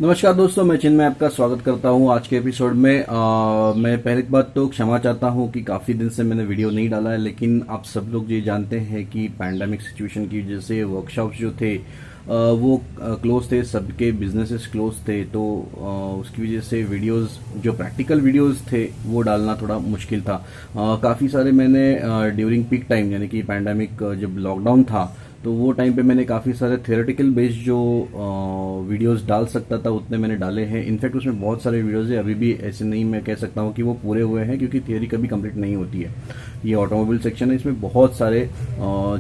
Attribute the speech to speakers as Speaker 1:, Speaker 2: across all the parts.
Speaker 1: नमस्कार दोस्तों, मैं चिन्मय आपका स्वागत करता हूं आज के एपिसोड में। मैं पहली बात तो क्षमा चाहता हूं कि काफ़ी दिन से मैंने वीडियो नहीं डाला है, लेकिन आप सब लोग ये जानते हैं कि पैंडेमिक सिचुएशन की वजह से वर्कशॉप्स जो थे वो क्लोज थे, सबके बिजनेसेस क्लोज थे। तो उसकी वजह से वीडियोस जो प्रैक्टिकल वीडियोस थे वो डालना थोड़ा मुश्किल था। काफ़ी सारे मैंने ड्यूरिंग पीक टाइम यानी कि पैंडेमिक जब लॉकडाउन था तो वो टाइम पे मैंने काफ़ी सारे थियोरेटिकल बेस्ड जो वीडियोस डाल सकता था उतने मैंने डाले हैं। इनफैक्ट उसमें बहुत सारे वीडियोस है, अभी भी ऐसे नहीं मैं कह सकता हूँ कि वो पूरे हुए हैं, क्योंकि थियोरी कभी कंप्लीट नहीं होती है। ये ऑटोमोबाइल सेक्शन है, इसमें बहुत सारे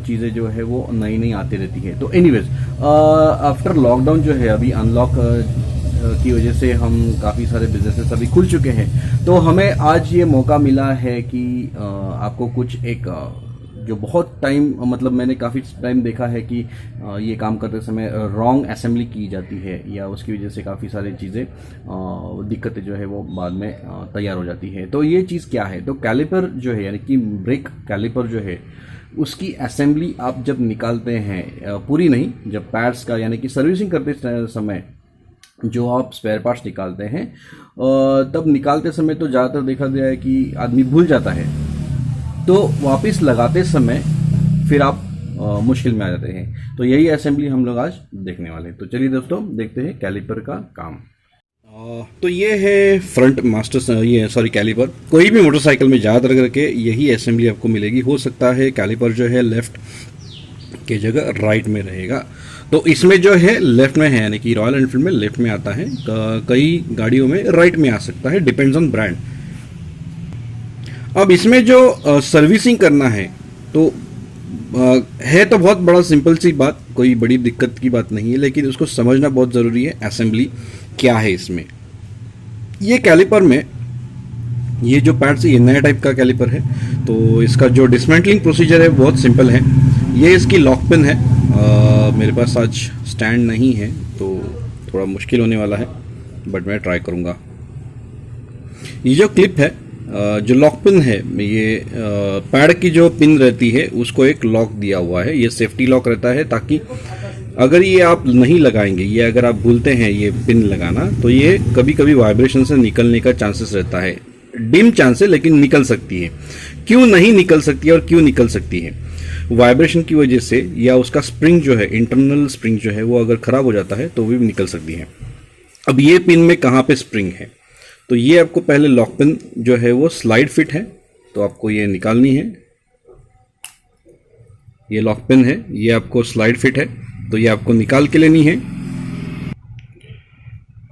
Speaker 1: चीज़ें जो है वो नई नई आती रहती है। तो एनीवेज, आफ्टर लॉकडाउन जो है अभी अनलॉक की वजह से हम काफ़ी सारे बिजनेसेस अभी खुल चुके हैं। तो हमें आज ये मौका मिला है कि आपको कुछ एक जो बहुत टाइम मतलब मैंने काफ़ी टाइम देखा है कि ये काम करते समय रॉन्ग असेंबली की जाती है, या उसकी वजह से काफ़ी सारी चीज़ें दिक्कतें जो है वो बाद में तैयार हो जाती है। तो ये चीज़ क्या है, तो कैलिपर जो है यानी कि ब्रेक कैलिपर जो है उसकी असेंबली आप जब निकालते हैं, पूरी नहीं, जब पैड्स का यानी कि सर्विसिंग करते समय जो आप स्पेयर पार्ट्स निकालते हैं, तब निकालते समय तो ज़्यादातर देखा गया है कि आदमी भूल जाता है, तो वापस लगाते समय फिर आप मुश्किल में आ जाते हैं। तो यही असेंबली हम लोग आज देखने वाले हैं। तो चलिए दोस्तों, देखते हैं कैलिपर का काम। तो ये है फ्रंट मास्टर, ये सॉरी कैलिपर। कोई भी मोटरसाइकिल में ज़्यादातर करके यही असेंबली आपको मिलेगी। हो सकता है कैलिपर जो है लेफ्ट की जगह राइट में रहेगा, तो इसमें जो है लेफ्ट में है, यानी कि रॉयल एनफील्ड में लेफ्ट में आता है, कई गाड़ियों में राइट में आ सकता है, डिपेंड्स ऑन ब्रांड। अब इसमें जो सर्विसिंग करना है तो है तो बहुत बड़ा सिंपल सी बात, कोई बड़ी दिक्कत की बात नहीं है, लेकिन उसको समझना बहुत ज़रूरी है असेंबली क्या है इसमें। ये कैलिपर में ये जो पैड्स, ये नया टाइप का कैलिपर है, तो इसका जो डिसमेंटलिंग प्रोसीजर है बहुत सिंपल है। ये इसकी लॉक पिन है। मेरे पास आज स्टैंड नहीं है तो थोड़ा मुश्किल होने वाला है, बट मैं ट्राई करूँगा। ये जो क्लिप है, जो लॉक पिन है, ये पैड की जो पिन रहती है उसको एक लॉक दिया हुआ है। ये सेफ्टी लॉक रहता है, ताकि अगर ये आप नहीं लगाएंगे, ये अगर आप भूलते हैं ये पिन लगाना, तो ये कभी कभी वाइब्रेशन से निकलने का चांसेस रहता है। डिम चांस है, लेकिन निकल सकती है। क्यों नहीं निकल सकती है और क्यों निकल सकती है? वाइब्रेशन की वजह से, या उसका स्प्रिंग जो है, इंटरनल स्प्रिंग जो है वो अगर खराब हो जाता है तो भी निकल सकती है। अब ये पिन में कहाँ पे स्प्रिंग है, तो ये आपको पहले लॉक पिन जो है वो स्लाइड फिट है, तो आपको ये निकालनी है। ये लॉक पिन है, ये आपको स्लाइड फिट है, तो ये आपको निकाल के लेनी है।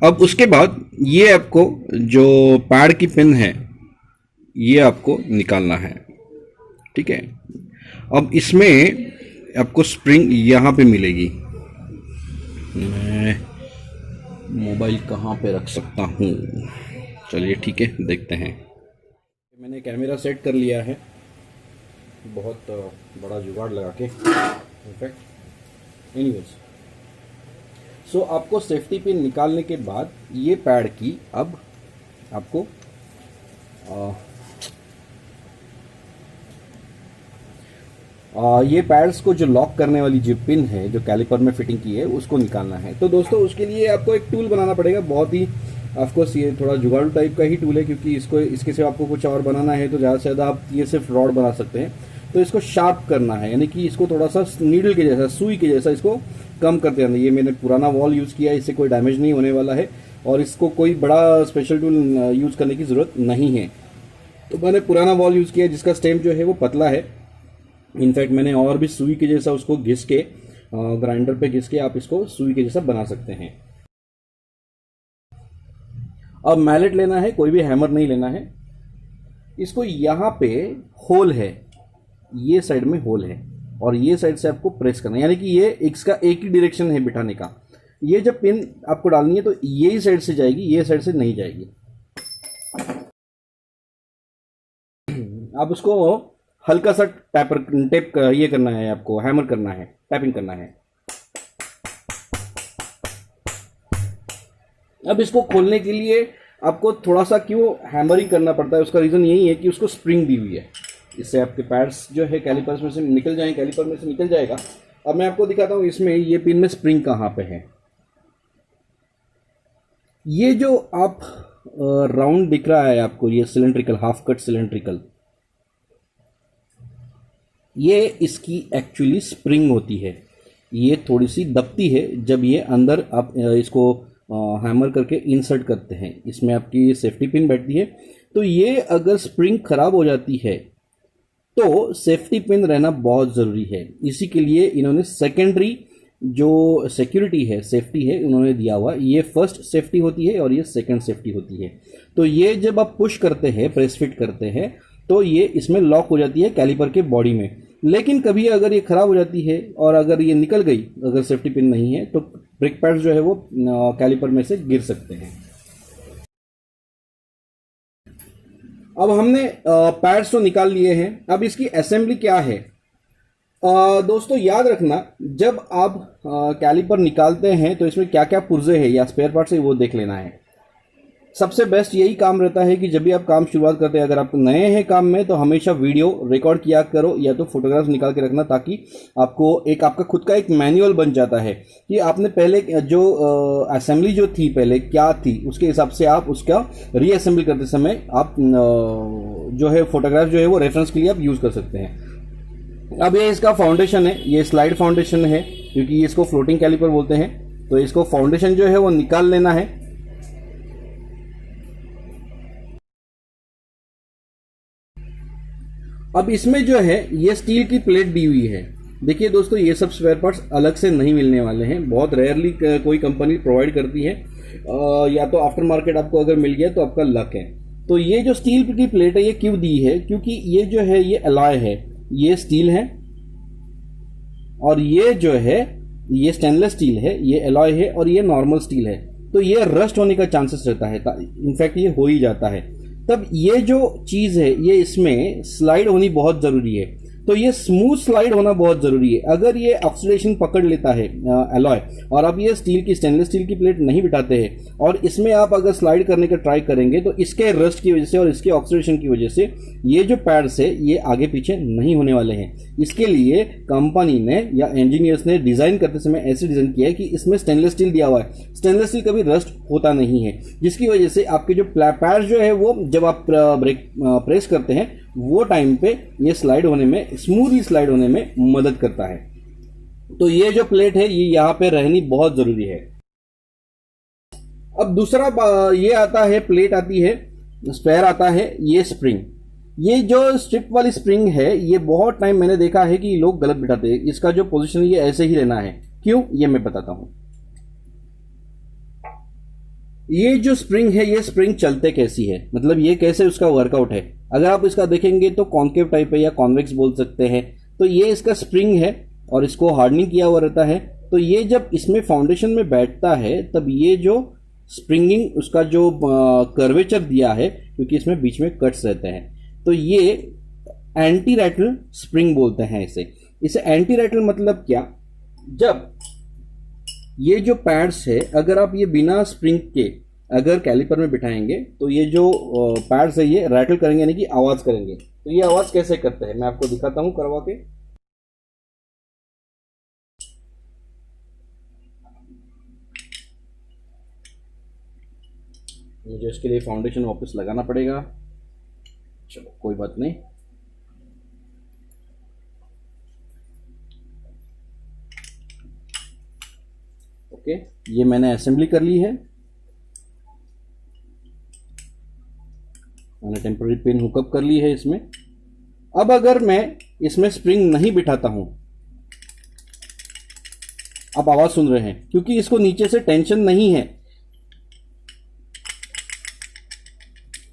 Speaker 1: अब उसके बाद ये आपको जो पैड की पिन है ये आपको निकालना है, ठीक है। अब इसमें आपको स्प्रिंग यहाँ पे मिलेगी। मैं मोबाइल कहाँ पे रख सकता हूँ, चलिए ठीक है, देखते हैं। मैंने कैमरा सेट कर लिया है, बहुत बड़ा जुगाड़ लगा के, इनफैक्ट। एनीवेज, सो आपको सेफ्टी पिन निकालने के बाद ये पैड की अब आपको ये पैड्स को जो लॉक करने वाली जो पिन है जो कैलिपर में फिटिंग की है उसको निकालना है। तो दोस्तों, उसके लिए आपको एक टूल बनाना पड़ेगा, बहुत ही ऑफकोर्स ये थोड़ा जुगाड़ू टाइप का ही टूल है, क्योंकि इसके सिवा आपको कुछ और बनाना है तो ज़्यादा से ज़्यादा आप ये सिर्फ रॉड बना सकते हैं। तो इसको शार्प करना है, यानी कि इसको थोड़ा सा नीडल के जैसा, सुई के जैसा इसको कम करते रहना। ये मैंने पुराना वॉल यूज़ किया है, इससे कोई डैमेज नहीं होने वाला है, और इसको कोई बड़ा स्पेशल टूल यूज़ करने की ज़रूरत नहीं है। तो मैंने पुराना वॉल यूज़ किया है जिसका स्टेम जो है वो पतला है। इनफैक्ट मैंने और भी सुई के जैसा उसको घिस के, ग्राइंडर पे घिस के आप इसको सुई के जैसा बना सकते हैं। अब मैलेट लेना है, कोई भी हैमर नहीं लेना है। इसको यहाँ पे होल है, ये साइड में होल है, और ये साइड से आपको प्रेस करना है, यानी कि ये इसका एक ही डायरेक्शन है बिठाने का। ये जब पिन आपको डालनी है तो यही साइड से जाएगी, ये साइड से नहीं जाएगी। आप उसको हल्का सा टेप ये करना है, आपको हैमर करना है, टैपिंग करना है। अब इसको खोलने के लिए आपको थोड़ा सा क्यों हैमरिंग करना पड़ता है, उसका रीज़न यही है कि उसको स्प्रिंग दी हुई है, इससे आपके पैड्स जो है कैलिपर्स में से निकल जाएं, कैलिपर में से निकल जाएगा। अब मैं आपको दिखाता हूँ इसमें ये पिन में स्प्रिंग कहाँ पे है। ये जो आप राउंड दिख रहा है आपको, ये सिलेंड्रिकल, हाफ कट सिलेंड्रिकल, ये इसकी एक्चुअली स्प्रिंग होती है। ये थोड़ी सी दबती है जब ये अंदर आप इसको हैमर करके इंसर्ट करते हैं। इसमें आपकी सेफ्टी पिन बैठती है। तो ये अगर स्प्रिंग खराब हो जाती है तो सेफ्टी पिन रहना बहुत ज़रूरी है। इसी के लिए इन्होंने सेकेंडरी जो सिक्योरिटी है, सेफ्टी है, उन्होंने दिया हुआ। ये फर्स्ट सेफ्टी होती है और ये सेकंड सेफ्टी होती है। तो ये जब आप पुश करते हैं, प्रेस फिट करते हैं, तो ये इसमें लॉक हो जाती है कैलिपर के बॉडी में। लेकिन कभी अगर ये खराब हो जाती है और अगर ये निकल गई, अगर सेफ्टी पिन नहीं है, तो ब्रेक पैड जो है वो कैलिपर में से गिर सकते हैं। अब हमने पैड्स तो निकाल लिए हैं। अब इसकी असेंबली क्या है? दोस्तों याद रखना, जब आप कैलिपर निकालते हैं तो इसमें क्या क्या पुर्जे हैं या स्पेयर पार्ट्स है वो देख लेना है। सबसे बेस्ट यही काम रहता है कि जब भी आप काम शुरुआत करते हैं, अगर आप नए हैं काम में, तो हमेशा वीडियो रिकॉर्ड किया करो या तो फोटोग्राफ्स निकाल के रखना, ताकि आपको एक आपका खुद का एक मैनुअल बन जाता है कि आपने पहले जो असेंबली जो थी पहले क्या थी, उसके हिसाब से आप उसका रीअसेंबली करते समय आप जो है फोटोग्राफ जो है वो रेफरेंस के लिए आप यूज़ कर सकते हैं। अब ये इसका फाउंडेशन है, ये स्लाइड फाउंडेशन है, क्योंकि इसको फ्लोटिंग कैलिपर बोलते हैं। तो इसको फाउंडेशन जो है वो निकाल लेना है। अब इसमें जो है ये स्टील की प्लेट दी हुई है। देखिए दोस्तों, ये सब स्पेयर पार्ट्स अलग से नहीं मिलने वाले हैं, बहुत रेयरली कोई कंपनी प्रोवाइड करती है, या तो आफ्टर मार्केट आपको अगर मिल गया तो आपका लक है। तो ये जो स्टील की प्लेट है ये क्यों दी है? क्योंकि ये जो है ये अलॉय है, ये स्टील है, और ये जो है ये स्टेनलेस स्टील है, ये एलॉय है, और ये नॉर्मल स्टील है। तो ये रस्ट होने का चांसेस रहता है, इनफैक्ट ये हो ही जाता है। तब ये जो चीज़ है ये इसमें स्लाइड होनी बहुत ज़रूरी है। तो ये स्मूथ स्लाइड होना बहुत ज़रूरी है। अगर ये ऑक्सीडेशन पकड़ लेता है एलॉय, और आप ये स्टील की, स्टेनलेस स्टील की प्लेट नहीं बिठाते हैं और इसमें आप अगर स्लाइड करने का ट्राई करेंगे, तो इसके रस्ट की वजह से और इसके ऑक्सीडेशन की वजह से ये जो पैड्स है ये आगे पीछे नहीं होने वाले हैं। इसके लिए कंपनी ने या इंजीनियर्स ने डिज़ाइन करते समय ऐसे डिज़ाइन किया है कि इसमें स्टेनलेस स्टील दिया हुआ है। स्टेनलेस स्टील कभी रस्ट होता नहीं है, जिसकी वजह से आपके जो पैड्स जो है वो जब आप ब्रेक प्रेस करते हैं वो टाइम पे ये स्लाइड होने में, स्मूथली स्लाइड होने में मदद करता है। तो ये जो प्लेट है ये यहाँ पे रहनी बहुत ज़रूरी है। अब दूसरा ये आता है, प्लेट आती है, स्पेयर आता है, ये स्प्रिंग। ये जो स्ट्रिप वाली स्प्रिंग है ये बहुत टाइम मैंने देखा है कि लोग गलत बिठाते हैं। इसका जो पोजीशन है ये ऐसे ही रहना है। क्यों, ये मैं बताता हूं। ये जो स्प्रिंग है ये स्प्रिंग चलते कैसी है, मतलब ये कैसे उसका वर्कआउट है। अगर आप इसका देखेंगे तो कॉन्केव टाइप है या कॉन्वेक्स बोल सकते हैं। तो ये इसका स्प्रिंग है और इसको हार्डनिंग किया हुआ रहता है। तो ये जब इसमें फाउंडेशन में बैठता है तब ये जो स्प्रिंगिंग, उसका जो कर्वेचर दिया है, क्योंकि इसमें बीच में कट्स रहते हैं, तो ये एंटी रैटल स्प्रिंग बोलते हैं इसे। इसे एंटी रैटल मतलब क्या? जब ये जो पैड्स है अगर आप ये बिना स्प्रिंग के अगर कैलिपर में बिठाएंगे तो ये जो पैड्स है ये रैटल करेंगे, यानी कि आवाज करेंगे। तो ये आवाज कैसे करते हैं मैं आपको दिखाता हूं करवा के। मुझे इसके लिए फाउंडेशन वापस लगाना पड़ेगा, चलो कोई बात नहीं। ओके, ये मैंने असेंबली कर ली है। मैंने टेम्पररी पिन हुकअप कर ली है इसमें। अब अगर मैं इसमें स्प्रिंग नहीं बिठाता हूं, आप आवाज सुन रहे हैं, क्योंकि इसको नीचे से टेंशन नहीं है,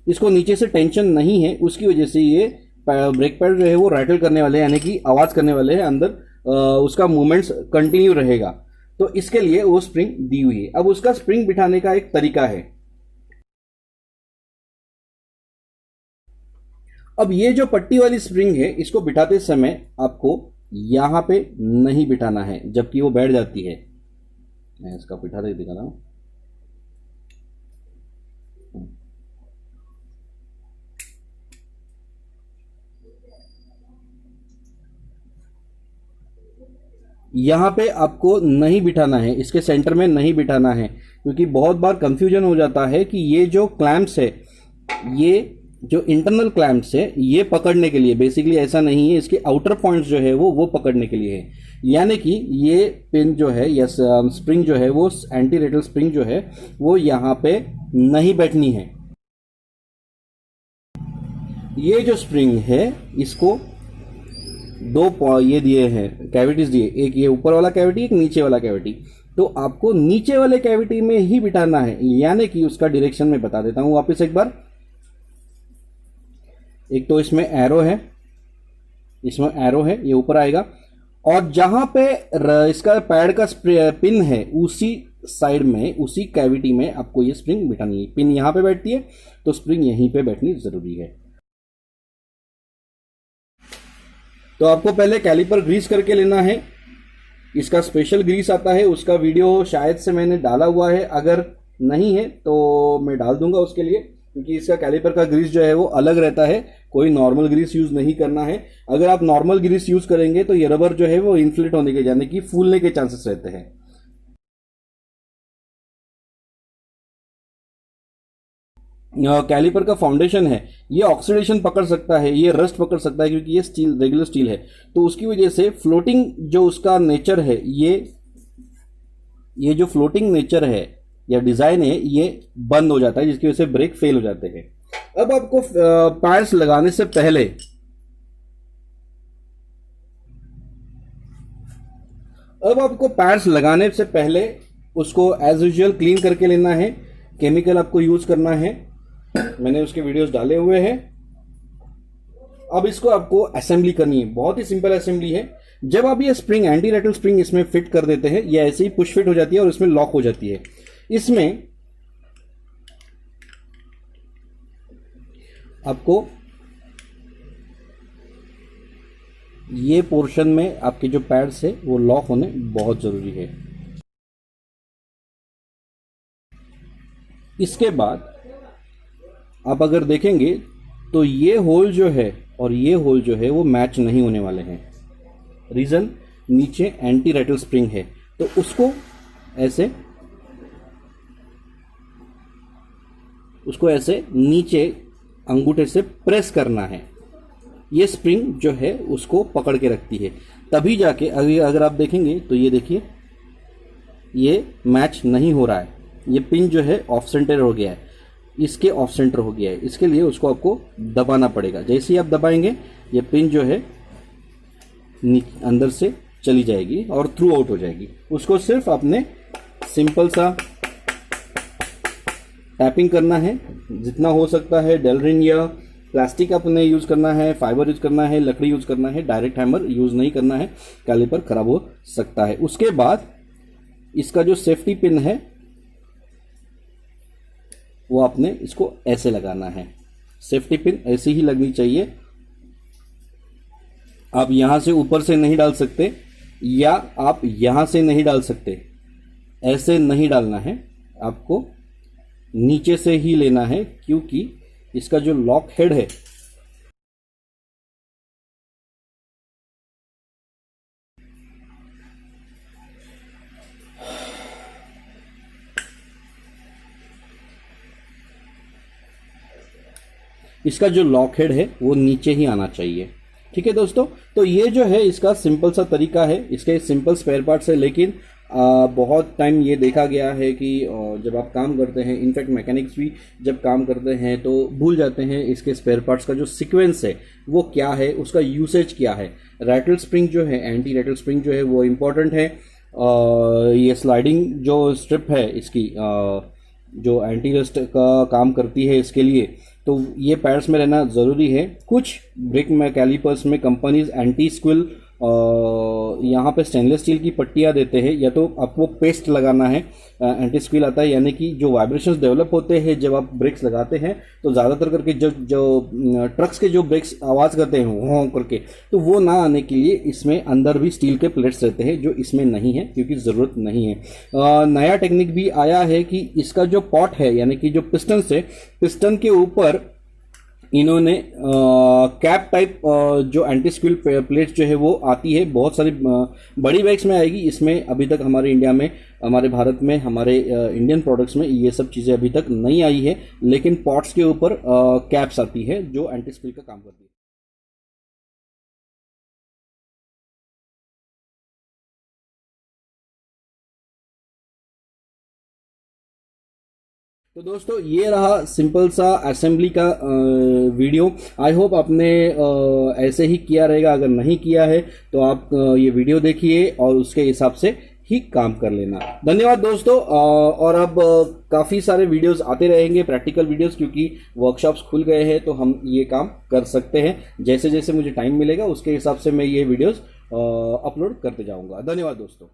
Speaker 1: इसको नीचे से टेंशन नहीं है, उसकी वजह से ये ब्रेक पैड जो है वो रैटल करने वाले हैं, यानी कि आवाज करने वाले हैं अंदर, उसका मूवमेंट्स कंटिन्यू रहेगा। तो इसके लिए वो स्प्रिंग दी हुई है। अब उसका स्प्रिंग बिठाने का एक तरीका है। अब ये जो पट्टी वाली स्प्रिंग है इसको बिठाते समय आपको यहां पे नहीं बिठाना है, जबकि वो बैठ जाती है। मैं इसका बिठा दे दिखा रहा हूं। यहाँ पे आपको नहीं बिठाना है, इसके सेंटर में नहीं बिठाना है, क्योंकि बहुत बार कंफ्यूजन हो जाता है कि ये जो क्लैंप्स है, ये जो इंटरनल क्लैंप्स है ये पकड़ने के लिए, बेसिकली ऐसा नहीं है, इसके आउटर पॉइंट्स जो है वो पकड़ने के लिए है। यानी कि ये पिन जो है या स्प्रिंग जो है वो एंटी रेटल स्प्रिंग जो है वो यहाँ पे नहीं बैठनी है। ये जो स्प्रिंग है इसको दो ये दिए हैं, कैविटीज दिए, एक ये ऊपर वाला कैविटी, एक नीचे वाला कैविटी। तो आपको नीचे वाले कैविटी में ही बिठाना है, यानी कि उसका डायरेक्शन मैं बता देता हूं वापस एक बार। एक तो इसमें एरो है, इसमें एरो है, ये ऊपर आएगा, और जहां पे इसका पैड का पिन है उसी साइड में, उसी कैविटी में आपको ये स्प्रिंग बिठानी है। पिन यहां पे बैठती है तो स्प्रिंग यहीं पे बैठनी जरूरी है। तो आपको पहले कैलिपर ग्रीस करके लेना है। इसका स्पेशल ग्रीस आता है, उसका वीडियो शायद से मैंने डाला हुआ है, अगर नहीं है तो मैं डाल दूंगा उसके लिए, क्योंकि इसका कैलिपर का ग्रीस जो है वो अलग रहता है, कोई नॉर्मल ग्रीस यूज नहीं करना है। अगर आप नॉर्मल ग्रीस यूज करेंगे तो ये रबर जो है वो इन्फ्लेट होने के, यानी कि फूलने के चांसेस रहते हैं। कैलिपर का फाउंडेशन है, ये ऑक्सीडेशन पकड़ सकता है, ये रस्ट पकड़ सकता है, क्योंकि ये स्टील, रेगुलर स्टील है, तो उसकी वजह से फ्लोटिंग जो उसका नेचर है, ये जो फ्लोटिंग नेचर है या डिजाइन है ये बंद हो जाता है, जिसकी वजह से ब्रेक फेल हो जाते हैं। अब आपको पैड्स लगाने से पहले उसको एज यूजुअल क्लीन करके लेना है। केमिकल आपको यूज करना है, मैंने उसके वीडियोस डाले हुए हैं। अब इसको आपको असेंबली करनी है, बहुत ही सिंपल असेंबली है। जब आप ये स्प्रिंग, एंटी रैटल स्प्रिंग इसमें फिट कर देते हैं, ये ऐसे ही पुश फिट हो जाती है और इसमें लॉक हो जाती है। इसमें आपको ये पोर्शन में आपके जो पैड्स है वो लॉक होने बहुत जरूरी है। इसके बाद आप अगर देखेंगे तो ये होल जो है और ये होल जो है वो मैच नहीं होने वाले हैं। रीजन, नीचे एंटी रैटल स्प्रिंग है, तो उसको ऐसे नीचे अंगूठे से प्रेस करना है। ये स्प्रिंग जो है उसको पकड़ के रखती है, तभी जाके अगर आप देखेंगे तो ये देखिए ये मैच नहीं हो रहा है, ये पिन जो है ऑफ सेंटर हो गया है, इसके ऑफ सेंटर हो गया है। इसके लिए उसको आपको दबाना पड़ेगा। जैसे ही आप दबाएंगे ये पिन जो है अंदर से चली जाएगी और थ्रू आउट हो जाएगी। उसको सिर्फ आपने सिंपल सा टैपिंग करना है, जितना हो सकता है। डेलरिन या प्लास्टिक आपने यूज करना है, फाइबर यूज करना है, लकड़ी यूज करना है, डायरेक्ट हैमर यूज नहीं करना है, कैलिपर खराब हो सकता है। उसके बाद इसका जो सेफ्टी पिन है वो आपने इसको ऐसे लगाना है। सेफ्टी पिन ऐसे ही लगनी चाहिए, आप यहां से ऊपर से नहीं डाल सकते या आप यहां से नहीं डाल सकते, ऐसे नहीं डालना है, आपको नीचे से ही लेना है, क्योंकि इसका जो लॉक हेड है वो नीचे ही आना चाहिए। ठीक है दोस्तों, तो ये जो है इसका सिंपल सा तरीका है, इसके सिंपल स्पेयर पार्ट्स है, लेकिन बहुत टाइम ये देखा गया है कि जब आप काम करते हैं, इनफैक्ट मैकेनिक्स भी जब काम करते हैं तो भूल जाते हैं इसके स्पेयर पार्ट्स का जो सीक्वेंस है वो क्या है, उसका यूसेज क्या है। रैटल स्प्रिंग जो है, एंटी रैटल स्प्रिंग जो है वो इम्पोर्टेंट है। ये स्लाइडिंग जो स्ट्रिप है इसकी जो एंटी रस्ट का काम करती है, इसके लिए तो ये पैड्स में रहना ज़रूरी है। कुछ ब्रेक में कैलिपर्स में कंपनीज एंटी स्क्विल यहाँ पे स्टेनलेस स्टील की पट्टियाँ देते हैं, या तो आपको पेस्ट लगाना है, एंटी स्क्विल आता है, यानी कि जो वाइब्रेशंस डेवलप होते हैं जब आप ब्रेक्स लगाते हैं, तो ज़्यादातर करके जो ट्रक्स के जो ब्रेक्स आवाज़ करते हैं हों करके, तो वो ना आने के लिए इसमें अंदर भी स्टील के प्लेट्स रहते हैं, जो इसमें नहीं है क्योंकि ज़रूरत नहीं है। नया टेक्निक भी आया है कि इसका जो पॉट है, यानी कि जो पिस्टन से, पिस्टन के ऊपर इन्होंने कैप टाइप जो एंटी स्क्विल प्लेट्स जो है वो आती है, बहुत सारी बड़ी बैग्स में आएगी। इसमें अभी तक हमारे इंडिया में, हमारे भारत में, हमारे इंडियन प्रोडक्ट्स में ये सब चीज़ें अभी तक नहीं आई है, लेकिन पॉट्स के ऊपर कैप्स आती है जो एंटी स्क्विल का काम करती है। तो दोस्तों ये रहा सिंपल सा असेंबली का वीडियो। आई होप आपने ऐसे ही किया रहेगा। अगर नहीं किया है तो आप ये वीडियो देखिए और उसके हिसाब से ही काम कर लेना। धन्यवाद दोस्तों। और अब काफ़ी सारे वीडियोस आते रहेंगे, प्रैक्टिकल वीडियोस, क्योंकि वर्कशॉप्स खुल गए हैं तो हम ये काम कर सकते हैं। जैसे जैसे मुझे टाइम मिलेगा उसके हिसाब से मैं ये वीडियोस अपलोड करते जाऊंगा। धन्यवाद दोस्तों।